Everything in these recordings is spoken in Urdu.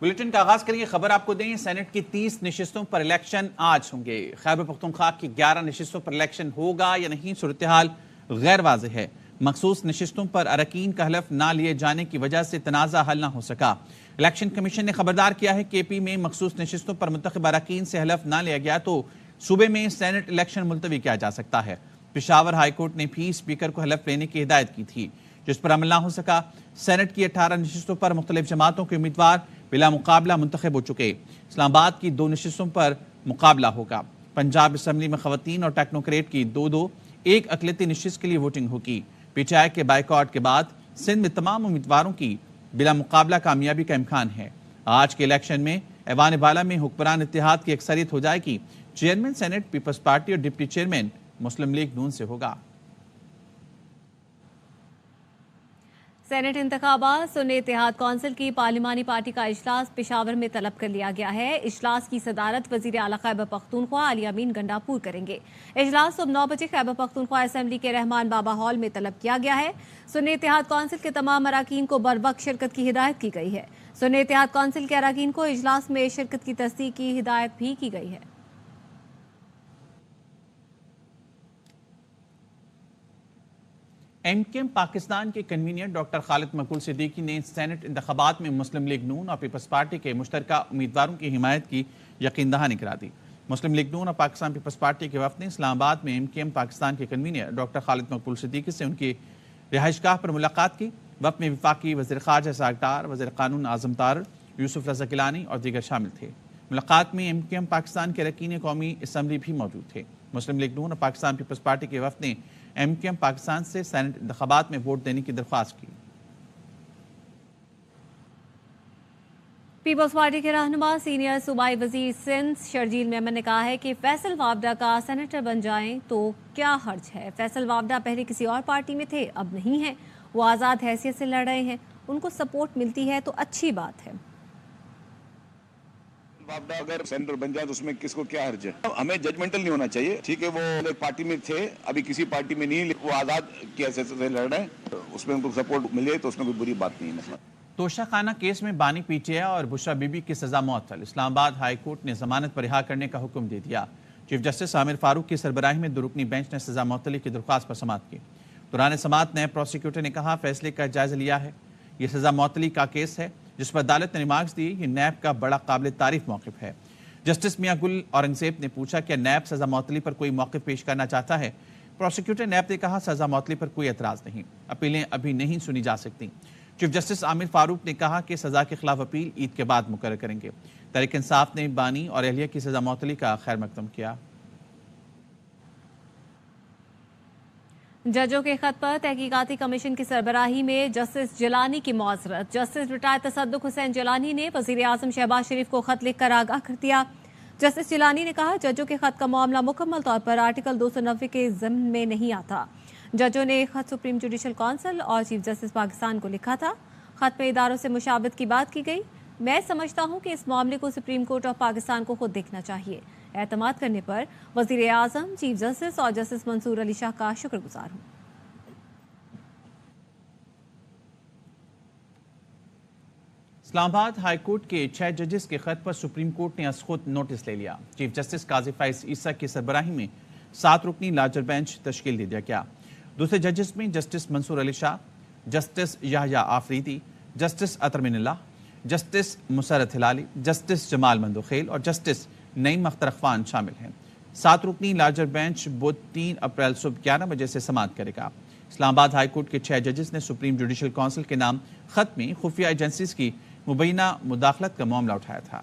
بلیٹن کا آغاز کریے، خبر آپ کو دیں، سینٹ کی 30 نشستوں پر الیکشن آج ہوں گے۔ خیبر پختونخوا کی 11 نشستوں پر الیکشن ہوگا یا نہیں، صورتحال غیر واضح ہے۔ مخصوص نشستوں پر اراکین کا حلف نہ لیے جانے کی وجہ سے تنازع حل نہ ہو سکا۔ الیکشن کمیشن نے خبردار کیا ہے کہ اے پی میں مخصوص نشستوں پر منتخب اراکین سے حلف نہ لیا گیا تو صوبے میں سینٹ الیکشن ملتوی کیا جا سکتا ہے۔ پشاور ہائی کورٹ نے بھی اسپیکر کو حلف لینے کی ہدایت کی تھی، جس پر عمل نہ ہو سکا۔ سینٹ کی 18 نشستوں پر مختلف جماعتوں کے امیدوار بلا مقابلہ منتخب ہو چکے۔ اسلام آباد کی 2 نشستوں پر مقابلہ ہوگا۔ پنجاب اسمبلی میں خواتین اور ٹیکنوکریٹ کی 2 ایک اقلیتی نشست کے لیے ووٹنگ ہوگی۔ پی ٹی آئی کے بائیکاٹ کے بعد سندھ میں تمام امیدواروں کی بلا مقابلہ کامیابی کا امکان ہے۔ آج کے الیکشن میں ایوان بالا میں حکمران اتحاد کی اکثریت ہو جائے گی۔ چیئرمین سینٹ پیپلز پارٹی اور ڈپٹی چیئرمین مسلم لیگ نون سے ہوگا۔ سینٹ انتخابات سنی اتحاد کونسل کی پارلیمانی پارٹی کا اجلاس پشاور میں طلب کر لیا گیا ہے۔ اجلاس کی صدارت وزیر اعلیٰ خیبر پختونخوا علی امین گنڈاپور کریں گے۔ اجلاس صبح 9 بجے خیبر پختونخوا اسمبلی کے رحمان بابا ہال میں طلب کیا گیا ہے۔ سنی اتحاد کونسل کے تمام اراکین کو بروقت شرکت کی ہدایت کی گئی ہے۔ سنی اتحاد کونسل کے اراکین کو اجلاس میں شرکت کی تصدیق کی ہدایت بھی کی گئی ہے۔ ایم کیو ایم پاکستان کے کنوینر ڈاکٹر خالد مقبول صدیقی نے سینٹ انتخابات میں مسلم لیگ نون اور پیپلز پارٹی کے مشترکہ امیدواروں کی حمایت کی یقین دہانی کرا دی۔ مسلم لیگ نون اور پاکستان پیپلز پارٹی کے وفد نے اسلام آباد میں ایم کیو ایم پاکستان کے کنوینر ڈاکٹر خالد مقبول صدیقی سے ان کی رہائش گاہ پر ملاقات کی۔ وفد میں وفاقی وزیر خارجہ اسحاق ڈار، وزیر قانون اعظم طاہر، یوسف رضا گیلانی اور دیگر شامل تھے۔ ملاقات میں ایم کیو ایم پاکستان کے اراکین قومی اسمبلی بھی موجود تھے۔ مسلم لیگ نون اور پاکستان پیپلز پارٹی کے وفد نے ایم کیو ایم پاکستان سے سینٹ انتخابات میں ووٹ دینے کی درخواست کی۔ پیپلز پارٹی کے رہنما سینئر صوبائی وزیر سندھ شرجیل میمن نے کہا ہے کہ فیصل وابڈہ کا سینیٹر بن جائیں تو کیا حرج ہے۔ فیصل وابڈہ پہلے کسی اور پارٹی میں تھے، اب نہیں ہیں، وہ آزاد حیثیت سے لڑ رہے ہیں، ان کو سپورٹ ملتی ہے تو اچھی بات ہے۔ وابڈہ اگر سینٹر بن جائے تو اس میں کس کو کیا حرج ہے؟ ہمیں ججمنٹل نہیں ہونا چاہیے۔ ٹھیک ہے، وہ ایک پارٹی میں تھے، ابھی کسی پارٹی میں نہیں، وہ آزاد کی حیثیت سے لڑ رہے ہیں، اس میں ان کو سپورٹ مل جائے تو اس میں کوئی بری بات نہیں ہے۔ توشہ خانہ کیس میں بانی پی ٹی آئی اور بشرا بی بی کی سزا معطل۔ اسلام آباد ہائی کورٹ نے ضمانت پر رہا کرنے کا حکم دے دیا۔ چیف جسٹس عامر فاروق کی سربراہی میں 2 رکنی بینچ نے سزا معطلی کی درخواست پر سماعت کی۔ دوران سماعت نیب پروسیکیوٹر نے کہا فیصلے کا جائزہ لیا ہے، یہ سزا معطلی کا کیس ہے جس پر عدالت نے ریمارکس دیے، یہ نیب کا بڑا قابل تعریف موقف ہے۔ جسٹس میاں گل اورنگزیب نے پوچھا کہ نیب سزا معطلی پر کوئی موقف پیش کرنا چاہتا ہے۔ پروسیکیوٹر نیب نے کہا سزا معطلی پر کوئی اعتراض نہیں، اپیلیں ابھی نہیں سنی جا سکتی۔ چیف جسٹس عامر فاروق نے کہا کہ سزا کے خلاف اپیل عید کے بعد مقرر کریں گے۔ تحریک انصاف نے بانی اور اہلیہ کی سزا معطلی کا خیر مقدم کیا۔ ججوں کے خط پر تحقیقاتی کمیشن کی سربراہی میں جسٹس جیلانی کی معذرت۔ جسٹس ریٹائر تصدق حسین جیلانی نے وزیر اعظم شہباز شریف کو خط لکھ کر آگاہ کر دیا۔ جسٹس جیلانی نے کہا ججوں کے خط کا معاملہ مکمل طور پر آرٹیکل 290 کے ضمن میں نہیں آتا۔ ججوں نے خط سپریم جوڈیشل کونسل اور چیف جسٹس پاکستان کو لکھا تھا۔ خط میں اداروں سے مشابہت کی بات کی گئی۔ میں سمجھتا ہوں کہ اس معاملے کو سپریم کورٹ آف پاکستان کو خود دیکھنا چاہیے۔ اعتماد کرنے پر وزیر اعظم، چیف جسٹس اور جسٹس منصور علی شاہ کا شکر گزار ہوں۔ اسلام آباد ہائی کورٹ کے 6 ججز کے خط پر سپریم کورٹ نے از خود نوٹس لے لیا۔ چیف جسٹس قاضی فائز عیسیٰ کی سربراہی میں 7 رکنی لارجر بینچ تشکیل دے دیا گیا۔ دوسرے ججز میں جسٹس منصور علی شاہ، جسٹس یحییٰ آفریدی، جسٹس اطہر من اللہ، جسٹس مسرت ہلالی، جسٹس جمال مندوخیل اور جسٹس نعیم اختر اخوان شامل ہیں۔ 7 رکنی لارجر بینچ بدھ 3 اپریل صبح 11 بجے سے سماعت کرے گا۔ اسلام آباد ہائی کورٹ کے 6 ججز نے سپریم جوڈیشل کونسل کے نام خط میں خفیہ ایجنسیز کی مبینہ مداخلت کا معاملہ اٹھایا تھا۔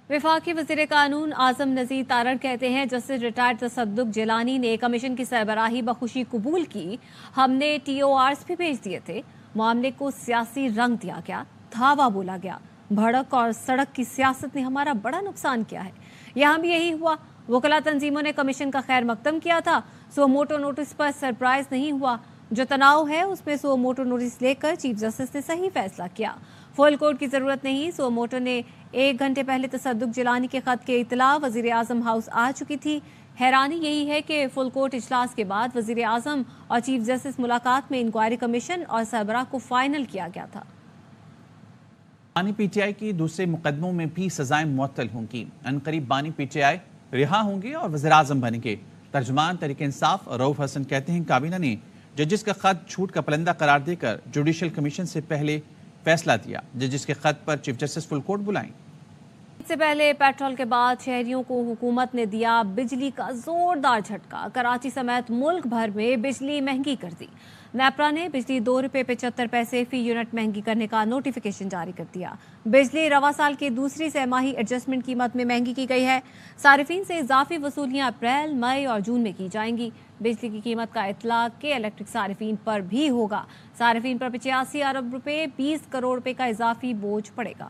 وفاقی وزیر قانون اعظم نذیر تارڑ کہتے ہیں جسٹس ریٹائر تصدق جیلانی نے کمیشن کی سربراہی بخوشی قبول کی۔ ہم نے ٹی او آرز بھی بھیج دیے تھے۔ معاملے کو سیاسی رنگ دیا گیا، دھاوا بولا گیا، بھڑک اور سڑک کی سیاست نے ہمارا بڑا نقصان کیا ہے۔ یہاں بھی یہی ہوا۔ وکلا تنظیموں نے کمیشن کا خیر مقدم کیا تھا۔ سو موٹو نوٹس پر سرپرائز نہیں ہوا۔ جو تناؤ ہے اس میں سو موٹو نوٹس لے کر چیف جسٹس نے صحیح فیصلہ کیا۔ فل کورٹ کی ضرورت نہیں۔ سو موٹو نے 1 گھنٹے پہلے تصدق جیلانی کے خط کی اطلاع وزیر اعظم ہاؤس آ چکی تھی۔ حیرانی یہی ہے کہ فل کورٹ اجلاس کے بعد وزیر اعظم اور چیف جسٹس ملاقات میں انکوائری کمیشن اور سربراہ کو فائنل کیا گیا تھا۔ بانی پی ٹی آئی کی دوسرے مقدموں میں بھی سزائیں معطل ہوں گی۔ عنقریب بانی پی ٹی آئی رہا ہوں گے اور وزیر اعظم بنیں گے۔ ترجمان تحریک انصاف رؤف حسن کہتے ہیں کابینہ نے ججز کا خط جھوٹ کا پلندہ قرار دے کر جوڈیشل کمیشن سے پہلے فیصلہ دیا۔ ججز کے خط پر چیف جسٹس فل کورٹ بلائیں۔ اس سے پہلے پیٹرول کے بعد شہریوں کو حکومت نے دیا بجلی کا زوردار جھٹکا۔ کراچی سمیت ملک بھر میں بجلی مہنگی کر دی۔ نیپرا نے بجلی 2 روپے 75 پیسے فی یونٹ مہنگی کرنے کا نوٹیفیکیشن جاری کر دیا۔ بجلی رواں سال کی دوسری سہ ماہی ایڈجسٹمنٹ قیمت میں مہنگی کی گئی ہے۔ صارفین سے اضافی وصولیاں اپریل، مئی اور جون میں کی جائیں گی۔ بجلی کی قیمت کا اطلاق کے الیکٹرک صارفین پر بھی ہوگا۔ صارفین پر 85 ارب روپے 20 کروڑ روپے کا اضافی بوجھ پڑے گا۔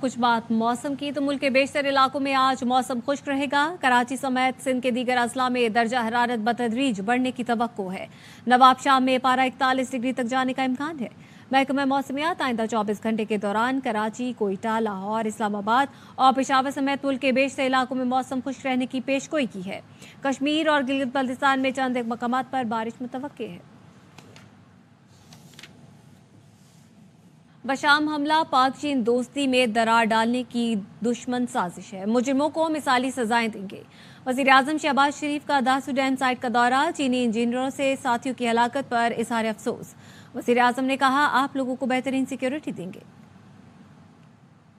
کچھ بات موسم کی تو ملک کے بیشتر علاقوں میں آج موسم خشک رہے گا۔ کراچی سمیت سندھ کے دیگر اضلاع میں درجہ حرارت بتدریج بڑھنے کی توقع ہے۔ نواب شاہ میں پارہ 41 ڈگری تک جانے کا امکان ہے۔ محکمہ موسمیات آئندہ 24 گھنٹے کے دوران کراچی، کوئٹہ، لاہور، اسلام آباد اور پشاور سمیت ملک کے بیشتر علاقوں میں موسم خشک رہنے کی پیشگوئی کی ہے۔ کشمیر اور گلگت بلتستان میں چند ایک مقامات پر بارش متوقع ہے۔ بشام حملہ پاک چین دوستی میں درار ڈالنے کی دشمن سازش ہے۔ مجرموں کو مثالی سزائیں دیں گے۔ وزیر اعظم شہباز شریف کا داسو ڈیم سائٹ کا دورہ، چینی انجینئروں سے ساتھیوں کی ہلاکت پر اظہار افسوس۔ وزیر اعظم نے کہا آپ لوگوں کو بہترین سیکیورٹی دیں گے۔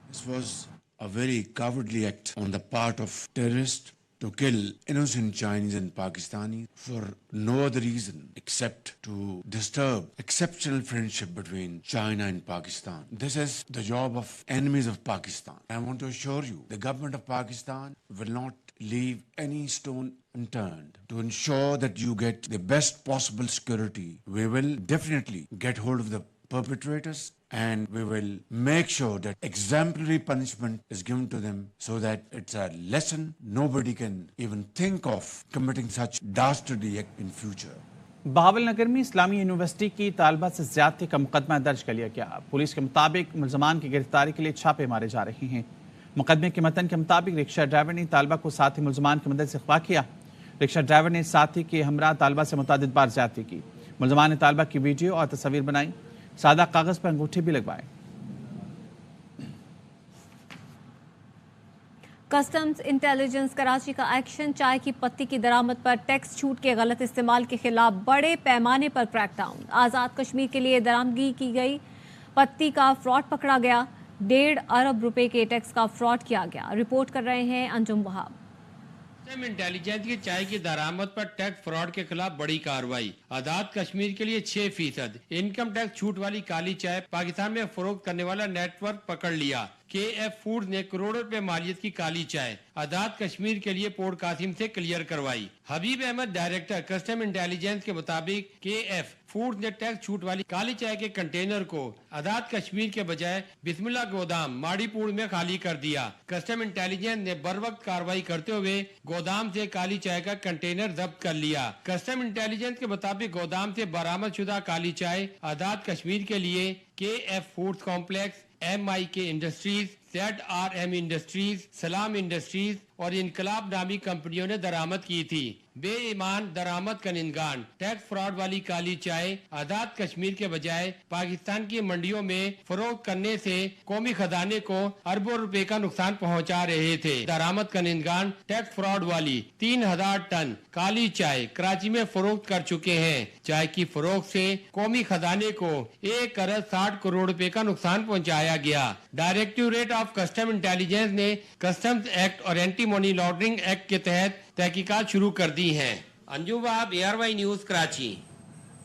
This was a very cowardly act on the part of terrorists to kill innocent Chinese and Pakistanis for no other reason except to disturb exceptional friendship between China and Pakistan. This is the job of enemies of Pakistan. I want to assure you, the government of Pakistan will not leave any stone unturned to ensure that you get the best possible security. We will definitely get hold of the perpetrators and we will make sure that exemplary punishment is given to them so that it's a lesson nobody can even think of committing such dastardly act in future. Bahawal Nagar میں اسلامی یونیورسٹی کی طالبہ سے زیادتی کا مقدمہ درج کر لیا گیا۔ پولیس کے مطابق ملزمان کی گرفتاری کے لیے چھاپے مارے جا رہے ہیں۔ مقدمے کے متن کے مطابق رکشہ ڈرائیور نے طالبہ کو ساتھی ملزمان کی مدد سے اغوا کیا۔ رکشہ ڈرائیور نے ساتھی کے ہمراہ طالبہ سے متعدد بار زیادتی کی۔ ملزمان نے طالبہ کی ویڈیو اور تصاویر بنائی، سادہ کاغذ پر انگوٹھے بھی لگوائے۔ کسٹمز انٹیلیجنس کراچی کا ایکشن، چائے کی پتی کی درآمد پر ٹیکس چھوٹ کے غلط استعمال کے خلاف بڑے پیمانے پر کریک ڈاؤن۔ آزاد کشمیر کے لیے درآمدگی کی گئی پتی کا فراڈ پکڑا گیا۔ 1.5 ارب روپے کے ٹیکس کا فراڈ کیا گیا۔ رپورٹ کر رہے ہیں انجم وہاب۔ کسٹم انٹیلیجنس کی چائے کی درآمد پر ٹیکس فراڈ کے خلاف بڑی کارروائی۔ آزاد کشمیر کے لیے 6% انکم ٹیکس چھوٹ والی کالی چائے پاکستان میں فروخت کرنے والا نیٹ ورک پکڑ لیا۔ کے ایف فوڈز نے کروڑوں روپے مالیت کی کالی چائے آزاد کشمیر کے لیے پورٹ قاسم سے کلیئر کروائی۔ حبیب احمد ڈائریکٹر کسٹم انٹیلیجنس کے مطابق کے ایف فوڈز نے ٹیکس چھوٹ والی کالی چائے کے کنٹینر کو آزاد کشمیر کے بجائے بسم اللہ گودام ماڑی پور میں خالی کر دیا۔ کسٹم انٹیلیجنس نے بروقت کارروائی کرتے ہوئے گودام سے کالی چائے کا کنٹینر ضبط کر لیا۔ کسٹم انٹیلیجنس کے مطابق گودام سے برآمد شدہ کالی چائے آزاد کشمیر کے لیے K F foods complex, M I K industries, Z R M industries, Salam industries اور انقلاب نامی کمپنیوں نے درآمد کی تھی۔ بے ایمان درآمد کنندگان ٹیکس فراڈ والی کالی چائے آزاد کشمیر کے بجائے پاکستان کی منڈیوں میں فروخت کرنے سے قومی خزانے کو اربوں روپے کا نقصان پہنچا رہے تھے۔ درآمد کنندگان ٹیکس فراڈ والی 3000 ٹن کالی چائے کراچی میں فروخت کر چکے ہیں۔ چائے کی فروخت سے قومی خزانے کو 1 ارب 60 کروڑ روپے کا نقصان پہنچایا گیا۔ ڈائریکٹوریٹ آف کسٹم انٹیلیجنس نے کسٹمز ایکٹ اور اینٹی منی لانڈرنگ ایکٹ کے تحت تحقیقات شروع کر دی ہیں۔ انجم وہاب، ARY نیوز، کراچی۔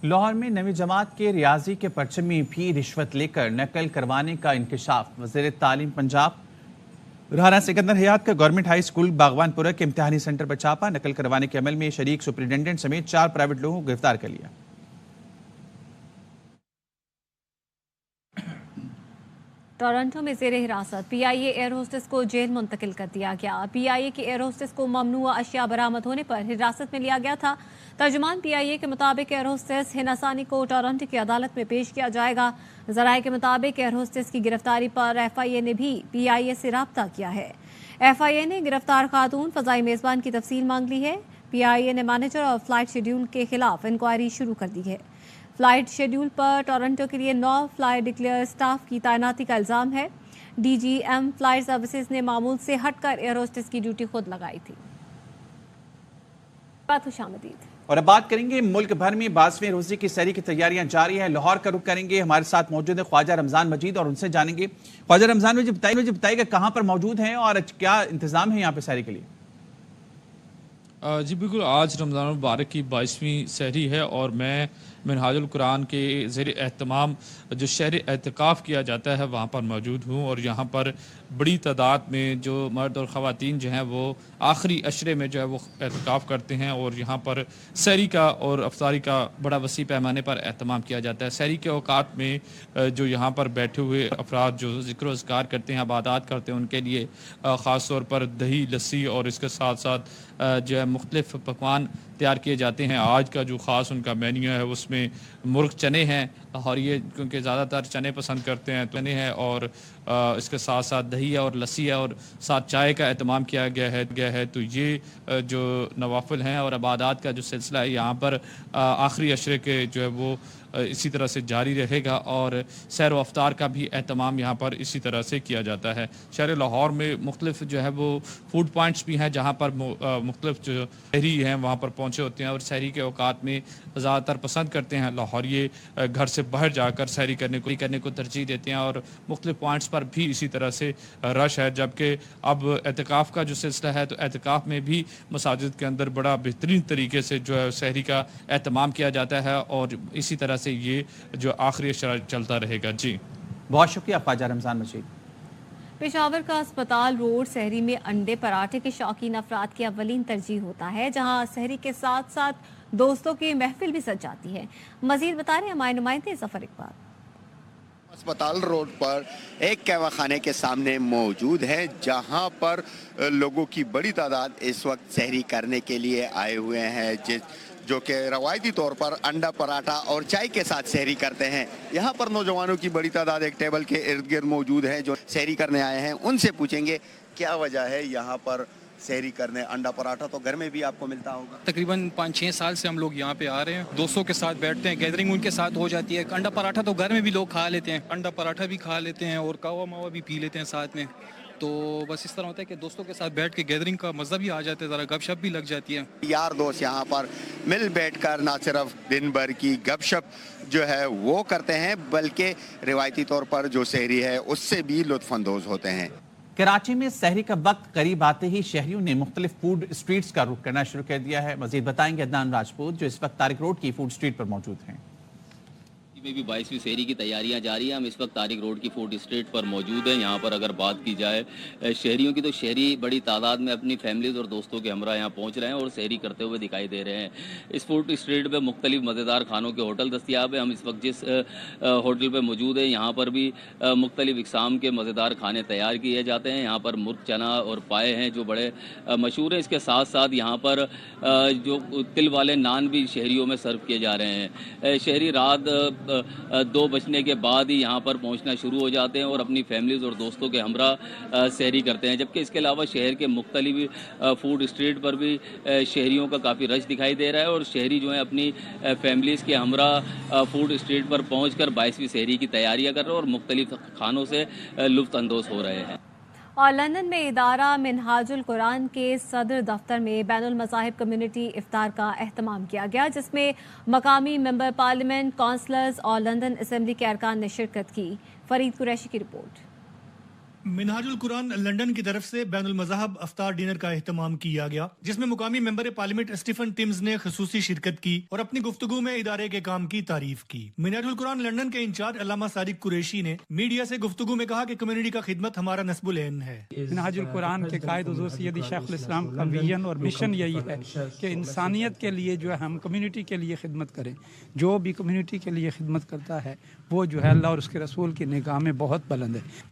لاہور میں 9ویں جماعت کے ریاضی کے پرچم میں بھی رشوت لے کر نقل کروانے کا انکشاف۔ وزیر تعلیم پنجاب رانا سکندر حیات کا گورنمنٹ ہائی اسکول باغوان پورہ کے امتحانی سینٹر پر چھاپا۔ نقل کروانے کے عمل میں شریک سپرنٹینڈنٹ سمیت 4 پرائیویٹ لوگوں کو گرفتار کر لیا۔ ٹورنٹو میں زیر حراست پی آئی اے ایئر ہوسٹس کو جیل منتقل کر دیا گیا۔ پی آئی اے کی ایئر ہوسٹس کو ممنوعہ اشیاء برآمد ہونے پر حراست میں لیا گیا تھا۔ ترجمان پی آئی اے کے مطابق ایئر ہوسٹس ہنا ثانی کو ٹورنٹو کی عدالت میں پیش کیا جائے گا۔ ذرائع کے مطابق ایئر ہوسٹس کی گرفتاری پر ایف آئی اے نے بھی پی آئی اے سے رابطہ کیا ہے۔ FIA نے گرفتار خاتون فضائی میزبان کی تفصیل مانگ لی ہے. PIA نے مینیجر اور فلائٹ شیڈول کے خلاف انکوائری شروع کر دی ہے. فلائٹ شیڈول پر ٹورنٹو کے لیے 9 فلائی ڈکلیئر اسٹاف کی تعیناتی کا الزام ہے. DGM فلائٹ سروسز نے معمول سے ہٹ کر ایئر ہوسٹس کی ڈیوٹی خود لگائی تھی. خوش آمدید. اور اب بات کریں گے ملک بھر میں 22ویں روزے کی سحری کی تیاریاں جاری ہیں. لاہور کا رخ کریں گے. ہمارے ساتھ موجود ہیں خواجہ رمضان مجید اور ان سے جانیں گے. خواجہ رمضان مجید بتائیے گا کہاں پر موجود ہیں اور کیا انتظام ہے یہاں پہ سحری کے لیے؟ جی بالکل، آج رمضان المبارک کی 22ویں سحری ہے اور میں منہاج القرآن کے زیر اہتمام جو شہر اعتکاف کیا جاتا ہے وہاں پر موجود ہوں. اور یہاں پر بڑی تعداد میں جو مرد اور خواتین جو ہیں وہ آخری عشرے میں جو ہے وہ اعتکاف کرتے ہیں اور یہاں پر سحری کا اور افطاری کا بڑا وسیع پیمانے پر اہتمام کیا جاتا ہے. سحری کے اوقات میں جو یہاں پر بیٹھے ہوئے افراد جو ذکر و اذکار کرتے ہیں، عبادات کرتے ہیں، ان کے لیے خاص طور پر دہی، لسی اور اس کے ساتھ ساتھ جو ہے مختلف پکوان تیار کیے جاتے ہیں. آج کا جو خاص ان کا مینیو ہے اس میں مرغ چنے ہیں اور یہ کیونکہ زیادہ تر چنے پسند کرتے ہیں تو چنے ہیں اور اس کے ساتھ ساتھ دہی ہے اور لسی ہے اور ساتھ چائے کا اہتمام کیا گیا ہے. تو یہ جو نوافل ہیں اور عبادات کا جو سلسلہ ہے یہاں پر آخری عشرے کے جو ہے وہ اسی طرح سے جاری رہے گا اور سیر و افطار کا بھی اہتمام یہاں پر اسی طرح سے کیا جاتا ہے. شہر لاہور میں مختلف جو ہے وہ فوڈ پوائنٹس بھی ہیں جہاں پر مختلف جو سحری ہیں وہاں پر پہنچے ہوتے ہیں اور سحری کے اوقات میں زیادہ تر پسند کرتے ہیں لاہوریے گھر سے باہر جا کر سحری کرنے کو ترجیح دیتے ہیں اور مختلف پوائنٹس پر بھی اسی طرح سے رش ہے. جبکہ اب اعتکاف کا جو سلسلہ ہے تو اعتکاف میں بھی مساجد کے اندر بڑا بہترین طریقے سے جو ہے سحری کا اہتمام کیا جاتا ہے اور اسی طرح سے یہ جو آخری عشرہ چلتا رہے گا. جی بہت شکریہ خواجہ رمضان مجید. پشاور کا اسپتال روڈ سحری میں انڈے پراٹھے کے شوقین افراد کی اولین ترجیح ہوتا ہے، جہاں سحری کے ساتھ ساتھ دوستوں کی محفل بھی سج جاتی ہے. مزید بتا رہے ہیں ہمارے نمائندے ظفر اقبال. اسپتال روڈ پر ایک قہوہ خانے کے سامنے موجود ہے جہاں پر لوگوں کی بڑی تعداد اس وقت سحری کرنے کے لیے آئے ہوئے ہیں، جو کہ روایتی طور پر انڈا پراٹھا اور چائے کے ساتھ سحری کرتے ہیں. یہاں پر نوجوانوں کی بڑی تعداد ایک ٹیبل کے ارد گرد موجود ہے جو سحری کرنے آئے ہیں. ان سے پوچھیں گے کیا وجہ ہے یہاں پر سحری کرنے. انڈا پراٹھا تو گھر میں بھی آپ کو ملتا ہوگا. تقریباً 5-6 سال سے ہم لوگ یہاں پہ آ رہے ہیں، دوستوں کے ساتھ بیٹھتے ہیں، گیدرنگ ان کے ساتھ ہو جاتی ہے. انڈا پراٹھا تو گھر میں بھی لوگ کھا لیتے ہیں، انڈا پراٹھا بھی کھا لیتے ہیں اور قہوہ ماوا بھی پی لیتے ہیں ساتھ میں. تو بس اس طرح ہوتا ہے کہ دوستوں کے ساتھ بیٹھ کے گیدرنگ کا مزہ بھی آ جاتا ہے، ذرا گپ شپ بھی لگ جاتی ہے. یار دوست یہاں پر مل بیٹھ کر نہ صرف دن بھر کی گپ شپ جو ہے وہ کرتے ہیں بلکہ روایتی طور پر جو سحری ہے اس سے بھی لطف اندوز ہوتے ہیں. کراچی میں سحری کا وقت قریب آتے ہی شہریوں نے مختلف فوڈ اسٹریٹس کا رخ کرنا شروع کر دیا ہے. مزید بتائیں گے عدنان راجپوت جو اس وقت طارق روڈ کی فوڈ اسٹریٹ پر موجود ہیں. میں بھی 22ویں سحری کی تیاریاں جاری ہیں. ہم اس وقت طارق روڈ کی فوڈ اسٹریٹ پر موجود ہیں. یہاں پر اگر بات کی جائے شہریوں کی تو شہری بڑی تعداد میں اپنی فیملیز اور دوستوں کے ہمراہ یہاں پہنچ رہے ہیں اور سحری کرتے ہوئے دکھائی دے رہے ہیں. اس فوڈ اسٹریٹ پہ مختلف مزیدار کھانوں کے ہوٹل دستیاب ہیں. ہم اس وقت جس ہوٹل پہ موجود ہیں یہاں پر بھی مختلف اقسام کے مزیدار کھانے تیار کیے جاتے ہیں. یہاں پر مرغ چنا اور پائے ہیں جو بڑے مشہور ہیں. اس کے ساتھ ساتھ یہاں پر جو تل والے نان بھی شہریوں میں سرو کیے جا رہے ہیں. شہری رات 2 بجنے کے بعد ہی یہاں پر پہنچنا شروع ہو جاتے ہیں اور اپنی فیملیز اور دوستوں کے ہمراہ سحری کرتے ہیں. جبکہ اس کے علاوہ شہر کے مختلف فوڈ اسٹریٹ پر بھی شہریوں کا کافی رش دکھائی دے رہا ہے اور شہری جو ہیں اپنی فیملیز کے ہمراہ فوڈ اسٹریٹ پر پہنچ کر 22ویں سحری کی تیاریاں کر رہے ہیں اور مختلف کھانوں سے لطف اندوز ہو رہے ہیں. اور لندن میں ادارہ منہاج القرآن کے صدر دفتر میں بین المذاہب کمیونٹی افطار کا اہتمام کیا گیا، جس میں مقامی ممبر پارلیمنٹ، کونسلرز اور لندن اسمبلی کے ارکان نے شرکت کی. فرید قریشی کی رپورٹ. منہاج القرآن لندن کی طرف سے بین المذاہب افطار ڈنر کا اہتمام کیا گیا، جس میں مقامی ممبر پارلیمنٹ اسٹیفن ٹمز نے خصوصی شرکت کی اور اپنی گفتگو میں ادارے کے کام کی تعریف کی. منہاج القرآن لندن کے انچارج علامہ صادق قریشی نے میڈیا سے گفتگو میں کہا کہ کمیونٹی کا خدمت ہمارا نصب العین ہے. منہاج القرآن کے قائد حضور سیدی شیخ الاسلام کا ویژن اور مشن یہی ہے کہ انسانیت کے لیے جو ہے ہم کمیونٹی کے لیے خدمت کریں. جو بھی کمیونٹی کے لیے خدمت کرتا ہے وہ جو ہے اللہ اور اس کے رسول کی نگاہ میں بہت بلند ہے.